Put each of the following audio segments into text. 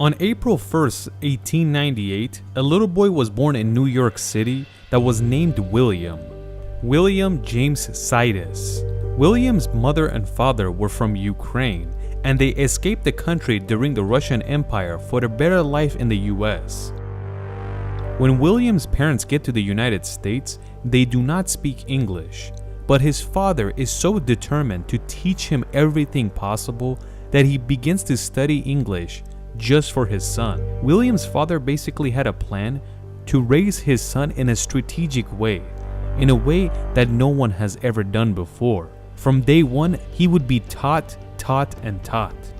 On April 1st, 1898, a little boy was born in New York City that was named William James Sidis. William's mother and father were from Ukraine, and they escaped the country during the Russian Empire for a better life in the US. When William's parents get to the United States, they do not speak English, but his father is so determined to teach him everything possible that he begins to study English just for his son. William's father basically had a plan to raise his son in a strategic way, in a way that no one has ever done before. From day one, he would be taught.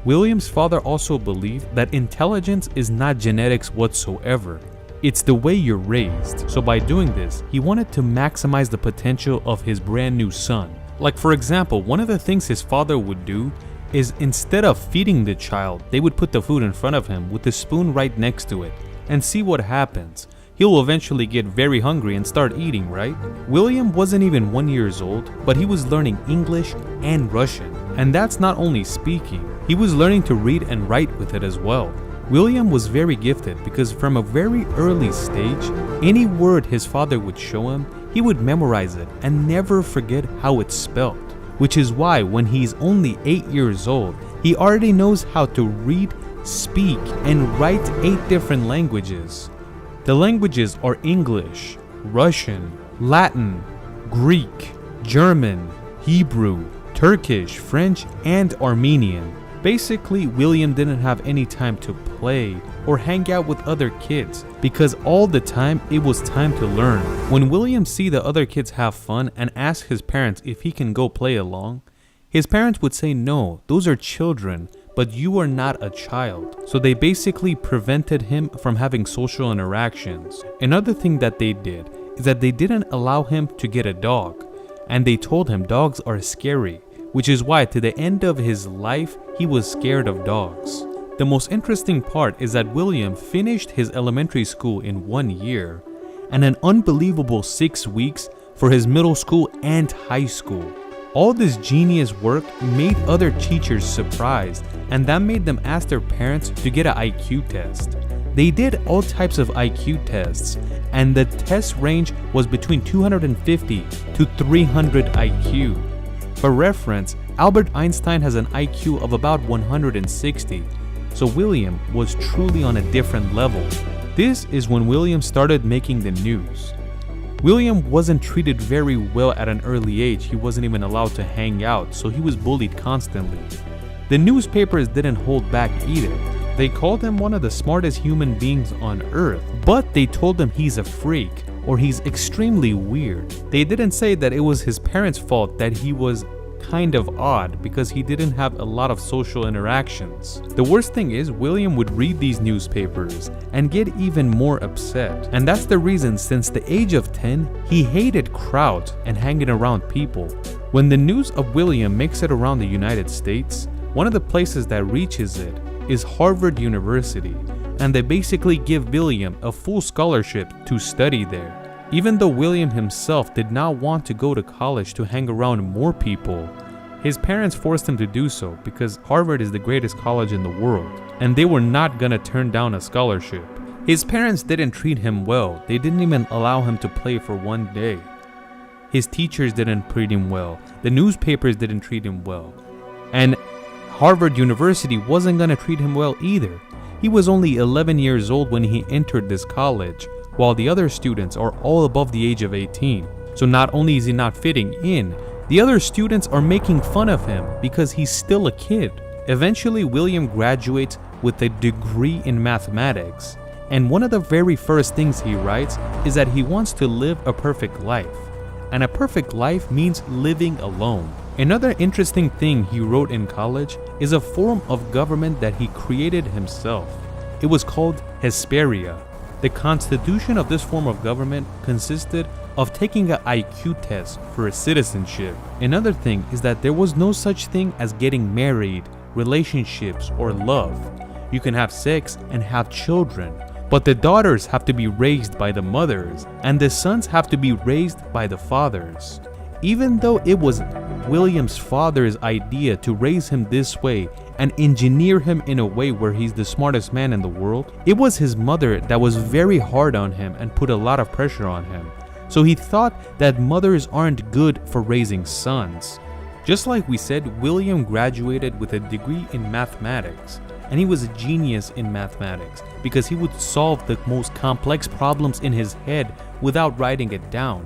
William's father also believed that intelligence is not genetics whatsoever. It's the way you're raised. So by doing this, he wanted to maximize the potential of his brand new son. Like for example, one of the things his father would do is instead of feeding the child, they would put the food in front of him with the spoon right next to it and see what happens. He'll eventually get very hungry and start eating, right? William wasn't even 1 year old, but he was learning English and Russian. And that's not only speaking, he was learning to read and write with it as well. William was very gifted because from a very early stage, any word his father would show him, he would memorize it and never forget how it's spelled. Which is why when he's only 8 years old, he already knows how to read, speak, and write 8 different languages. The languages are English, Russian, Latin, Greek, German, Hebrew, Turkish, French, and Armenian. Basically, William didn't have any time to play or hang out with other kids because all the time it was time to learn. When William see the other kids have fun and ask his parents if he can go play along, his parents would say no, those are children, but you are not a child. So they basically prevented him from having social interactions. Another thing that they did is that they didn't allow him to get a dog, and they told him dogs are scary, which is why to the end of his life, he was scared of dogs. The most interesting part is that William finished his elementary school in 1 year and an unbelievable 6 weeks for his middle school and high school. All this genius work made other teachers surprised, and that made them ask their parents to get an IQ test. They did all types of IQ tests, and the test range was between 250 to 300 IQ. For reference, Albert Einstein has an IQ of about 160, so William was truly on a different level. This is when William started making the news. William wasn't treated very well at an early age. He wasn't even allowed to hang out, so he was bullied constantly. The newspapers didn't hold back either. They called him one of the smartest human beings on earth, but they told him he's a freak or he's extremely weird. They didn't say that it was his parents' fault that he was kind of odd because he didn't have a lot of social interactions. The worst thing is William would read these newspapers and get even more upset. And that's the reason since the age of 10, he hated crowds and hanging around people. When the news of William makes it around the United States, one of the places that reaches it is Harvard University, and they basically give William a full scholarship to study there. Even though William himself did not want to go to college to hang around more people, his parents forced him to do so because Harvard is the greatest college in the world, and they were not gonna turn down a scholarship. His parents didn't treat him well. They didn't even allow him to play for 1 day. His teachers didn't treat him well. The newspapers didn't treat him well. And Harvard University wasn't gonna treat him well either. He was only 11 years old when he entered this college, while the other students are all above the age of 18. So not only is he not fitting in, the other students are making fun of him because he's still a kid. Eventually, William graduates with a degree in mathematics, and one of the very first things he writes is that he wants to live a perfect life. And a perfect life means living alone. Another interesting thing he wrote in college is a form of government that he created himself. It was called Hesperia. The constitution of this form of government consisted of taking an IQ test for a citizenship. Another thing is that there was no such thing as getting married, relationships, or love. You can have sex and have children, but the daughters have to be raised by the mothers, and the sons have to be raised by the fathers. Even though it was William's father's idea to raise him this way and engineer him in a way where he's the smartest man in the world, it was his mother that was very hard on him and put a lot of pressure on him. So he thought that mothers aren't good for raising sons. Just like we said, William graduated with a degree in mathematics, and he was a genius in mathematics because he would solve the most complex problems in his head without writing it down.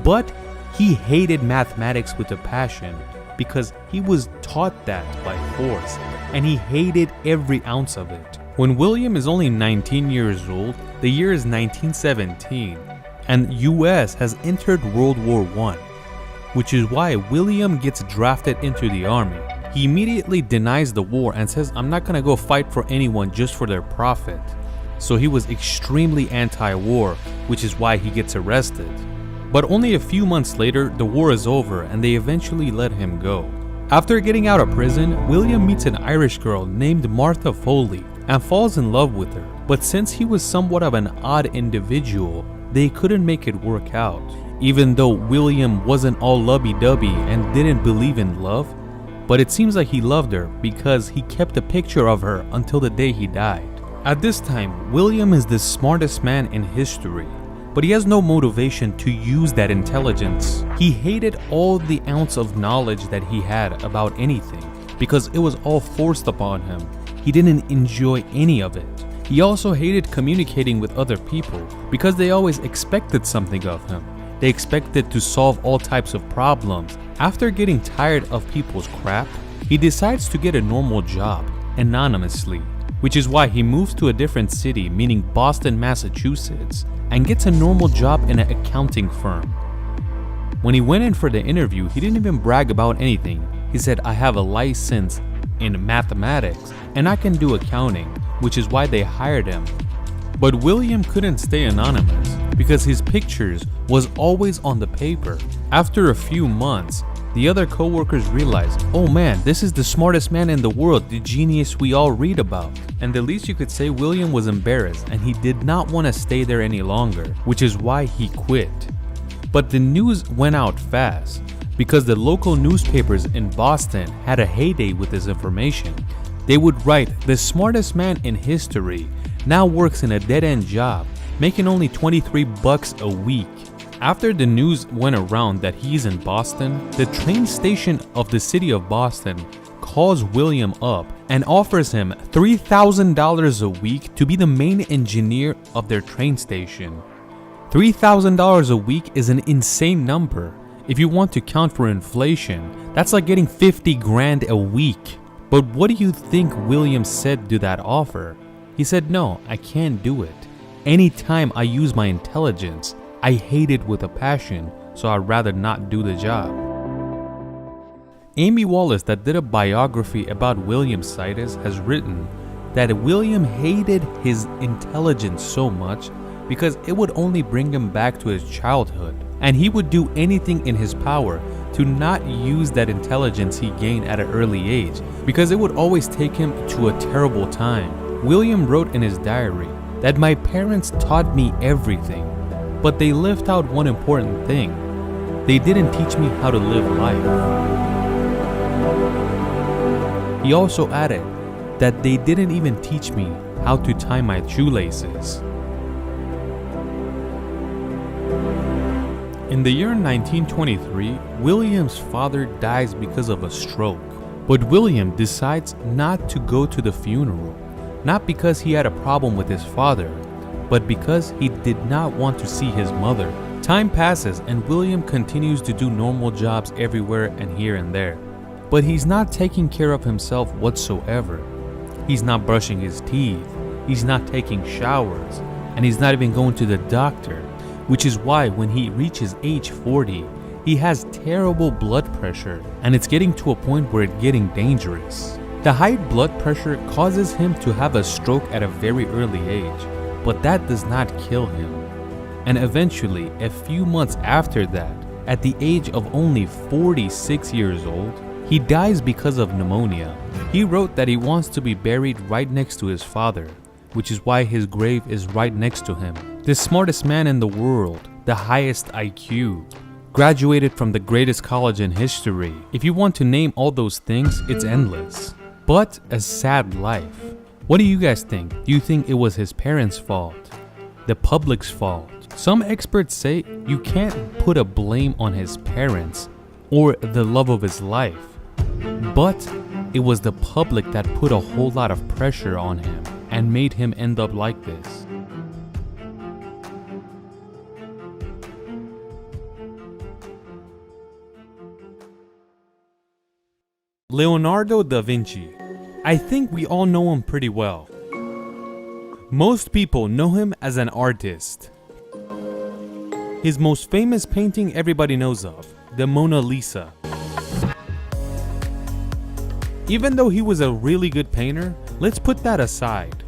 But he hated mathematics with a passion because he was taught that by force, and he hated every ounce of it. When William is only 19 years old, the year is 1917, and US has entered World War I, which is why William gets drafted into the army. He immediately denies the war and says, "I'm not gonna go fight for anyone just for their profit." So he was extremely anti-war, which is why he gets arrested. But only a few months later, the war is over and they eventually let him go. After getting out of prison, William meets an Irish girl named Martha Foley and falls in love with her. But since he was somewhat of an odd individual, they couldn't make it work out. Even though William wasn't all lovey-dovey and didn't believe in love, but it seems like he loved her because he kept a picture of her until the day he died. At this time, William is the smartest man in history, but he has no motivation to use that intelligence. He hated all the ounce of knowledge that he had about anything because it was all forced upon him. He didn't enjoy any of it. He also hated communicating with other people because they always expected something of him. They expected to solve all types of problems. After getting tired of people's crap, he decides to get a normal job, anonymously, which is why he moves to a different city, meaning Boston, Massachusetts, and gets a normal job in an accounting firm. When he went in for the interview, he didn't even brag about anything. He said, "I have a license in mathematics and I can do accounting," which is why they hired him. But William couldn't stay anonymous because his pictures was always on the paper. After a few months, the other co-workers realized, "Oh man, this is the smartest man in the world, the genius we all read about." And the least you could say, William was embarrassed and he did not want to stay there any longer, which is why he quit. But the news went out fast because the local newspapers in Boston had a heyday with this information. They would write, "The smartest man in history now works in a dead-end job, making only $23 a week." After the news went around that he's in Boston, the train station of the city of Boston calls William up and offers him $3,000 a week to be the main engineer of their train station. $3,000 a week is an insane number. If you want to count for inflation, that's like getting 50 grand a week. But what do you think William said to that offer? He said, "No, I can't do it. Anytime I use my intelligence, I hate it with a passion, so I'd rather not do the job." Amy Wallace, that did a biography about William Sidis, has written that William hated his intelligence so much because it would only bring him back to his childhood, and he would do anything in his power to not use that intelligence he gained at an early age because it would always take him to a terrible time. William wrote in his diary that "My parents taught me everything, but they left out one important thing. They didn't teach me how to live life." He also added that they didn't even teach me how to tie my shoelaces. In the year 1923, William's father dies because of a stroke, but William decides not to go to the funeral. Not because he had a problem with his father, but because he did not want to see his mother. Time passes and William continues to do normal jobs everywhere and here and there. But he's not taking care of himself whatsoever. He's not brushing his teeth, he's not taking showers, and he's not even going to the doctor, which is why when he reaches age 40, he has terrible blood pressure, and it's getting to a point where it's getting dangerous. The high blood pressure causes him to have a stroke at a very early age, but that does not kill him. And eventually, a few months after that, at the age of only 46 years old, he dies because of pneumonia. He wrote that he wants to be buried right next to his father, which is why his grave is right next to him. The smartest man in the world, the highest IQ, graduated from the greatest college in history. If you want to name all those things, it's endless. but a sad life. What do you guys think? Do you think it was his parents' fault? The public's fault? Some experts say you can't put a blame on his parents or the love of his life, but it was the public that put a whole lot of pressure on him and made him end up like this. Leonardo da Vinci. I think we all know him pretty well. Most people know him as an artist. His most famous painting everybody knows of, the Mona Lisa. Even though he was a really good painter, let's put that aside.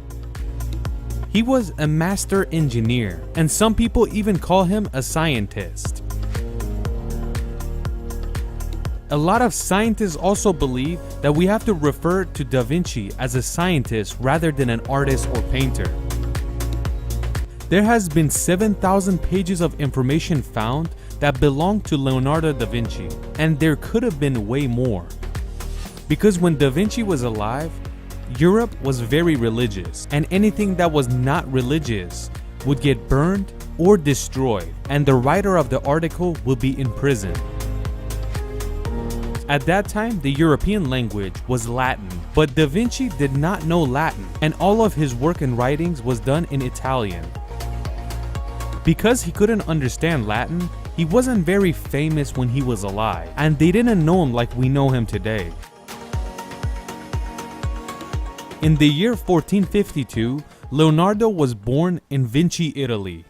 He was a master engineer, and some people even call him a scientist. A lot of scientists also believe that we have to refer to Da Vinci as a scientist rather than an artist or painter. There has been 7,000 pages of information found that belong to Leonardo da Vinci, and there could have been way more. Because when Da Vinci was alive, Europe was very religious, and anything that was not religious would get burned or destroyed, and the writer of the article would be imprisoned. At that time, the European language was Latin, but Da Vinci did not know Latin, and all of his work and writings was done in Italian. Because he couldn't understand Latin, he wasn't very famous when he was alive, and they didn't know him like we know him today. In the year 1452, Leonardo was born in Vinci, Italy.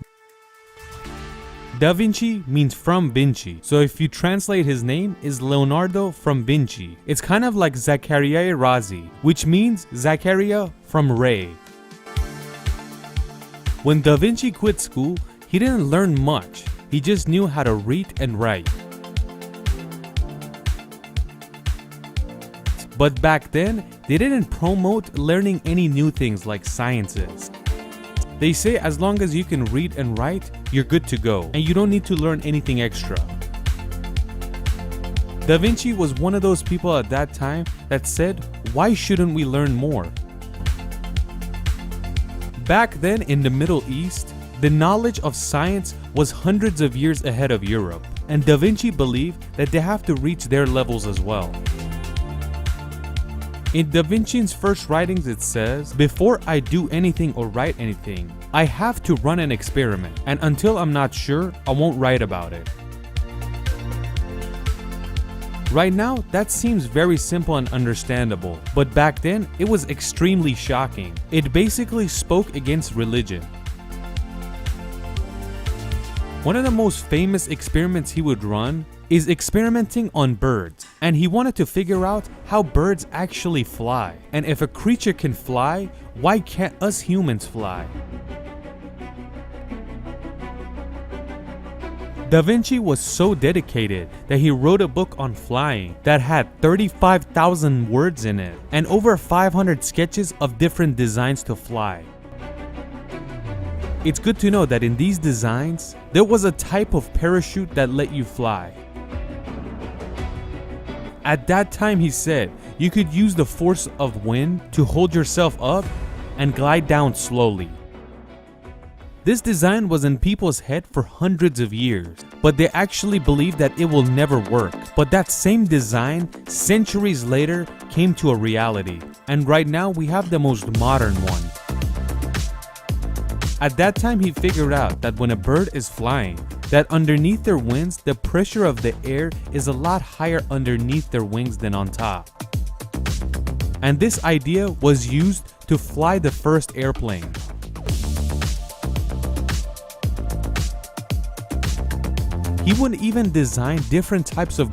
Da Vinci means from Vinci, so if you translate his name is Leonardo from Vinci. It's kind of like Zaccaria Razi, which means Zaccaria from Ray. When Da Vinci quit school, he didn't learn much, he just knew how to read and write. But back then, they didn't promote learning any new things like sciences. They say as long as you can read and write, you're good to go, and you don't need to learn anything extra. Da Vinci was one of those people at that time that said, why shouldn't we learn more? Back then in the Middle East, the knowledge of science was hundreds of years ahead of Europe, and Da Vinci believed that they have to reach their levels as well. In Da Vinci's first writings it says, before I do anything or write anything, I have to run an experiment, and until I'm not sure, I won't write about it. Right now, that seems very simple and understandable, but back then, it was extremely shocking. It basically spoke against religion. One of the most famous experiments he would run is experimenting on birds, and he wanted to figure out how birds actually fly, and if a creature can fly, why can't us humans fly? Da Vinci was so dedicated that he wrote a book on flying that had 35,000 words in it and over 500 sketches of different designs to fly. It's good to know that in these designs, there was a type of parachute that let you fly. At that time, he said, you could use the force of wind to hold yourself up and glide down slowly. This design was in people's head for hundreds of years, but they actually believed that it will never work. But that same design, centuries later, came to a reality, and right now we have the most modern one. At that time, he figured out that when a bird is flying, that underneath their wings, the pressure of the air is a lot higher underneath their wings than on top. And this idea was used to fly the first airplane. He would even design different types of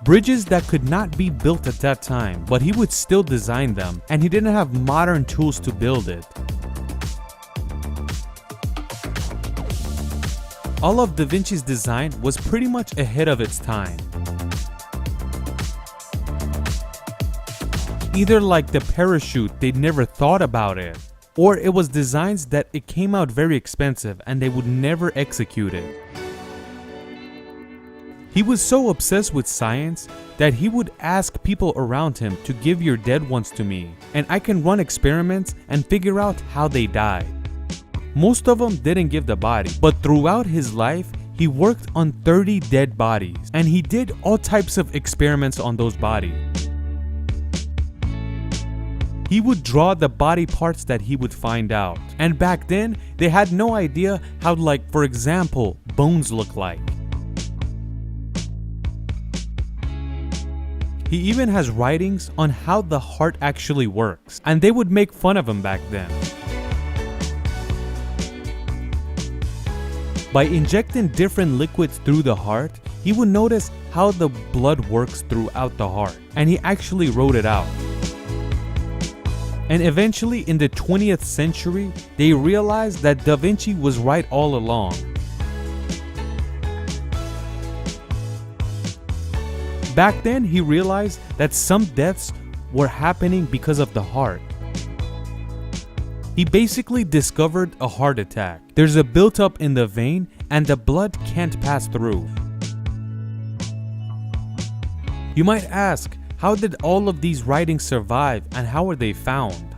bridges that could not be built at that time, but he would still design them, and he didn't have modern tools to build it. All of Da Vinci's design was pretty much ahead of its time. Either like the parachute, they never thought about it, or it was designs that it came out very expensive and they would never execute it. He was so obsessed with science that he would ask people around him to give your dead ones to me, and I can run experiments and figure out how they died. Most of them didn't give the body, but throughout his life, he worked on 30 dead bodies, and he did all types of experiments on those bodies. He would draw the body parts that he would find out, and back then, they had no idea how, like, for example, bones look like. He even has writings on how the heart actually works, and they would make fun of him back then. By injecting different liquids through the heart, he would notice how the blood works throughout the heart, and he actually wrote it out. And eventually, in the 20th century, they realized that Da Vinci was right all along. Back then, he realized that some deaths were happening because of the heart. He basically discovered a heart attack. There's a buildup in the vein and the blood can't pass through. You might ask, how did all of these writings survive and how were they found?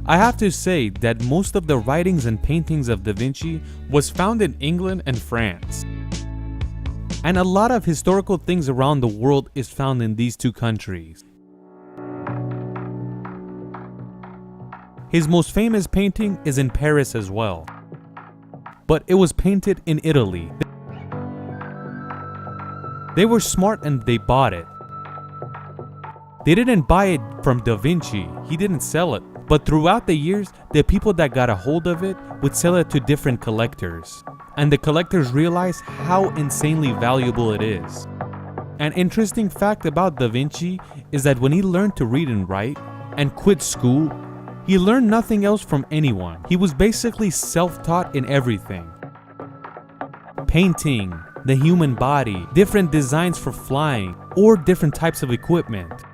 I have to say that most of the writings and paintings of Da Vinci was found in England and France. And a lot of historical things around the world is found in these two countries. His most famous painting is in Paris as well, but it was painted in Italy. They were smart and they bought it. They didn't buy it from Da Vinci, he didn't sell it, but throughout the years, the people that got a hold of it would sell it to different collectors. And the collectors realized how insanely valuable it is. An interesting fact about Da Vinci is that when he learned to read and write and quit school, he learned nothing else from anyone. He was basically self-taught in everything. Painting, the human body, different designs for flying, or different types of equipment.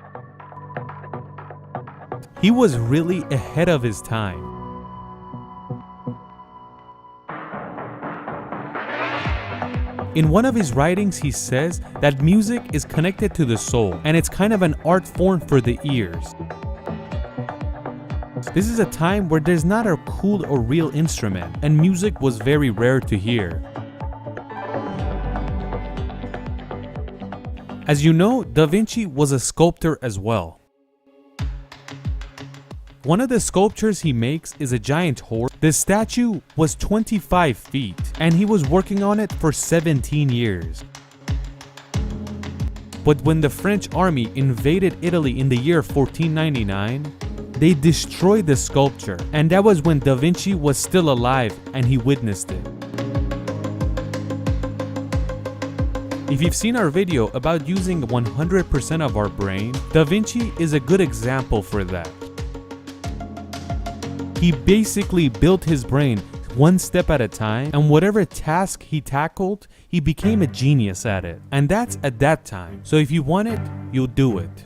He was really ahead of his time. In one of his writings, he says that music is connected to the soul, and it's kind of an art form for the ears. This is a time where there's not a cool or real instrument, and music was very rare to hear. As you know, Da Vinci was a sculptor as well. One of the sculptures he makes is a giant horse. The statue was 25 feet, and he was working on it for 17 years. But when the French army invaded Italy in the year 1499, they destroyed the sculpture, and that was when Da Vinci was still alive and he witnessed it. If you've seen our video about using 100% of our brain, Da Vinci is a good example for that. He basically built his brain one step at a time, and whatever task he tackled, he became a genius at it. And that's at that time. So if you want it, you'll do it.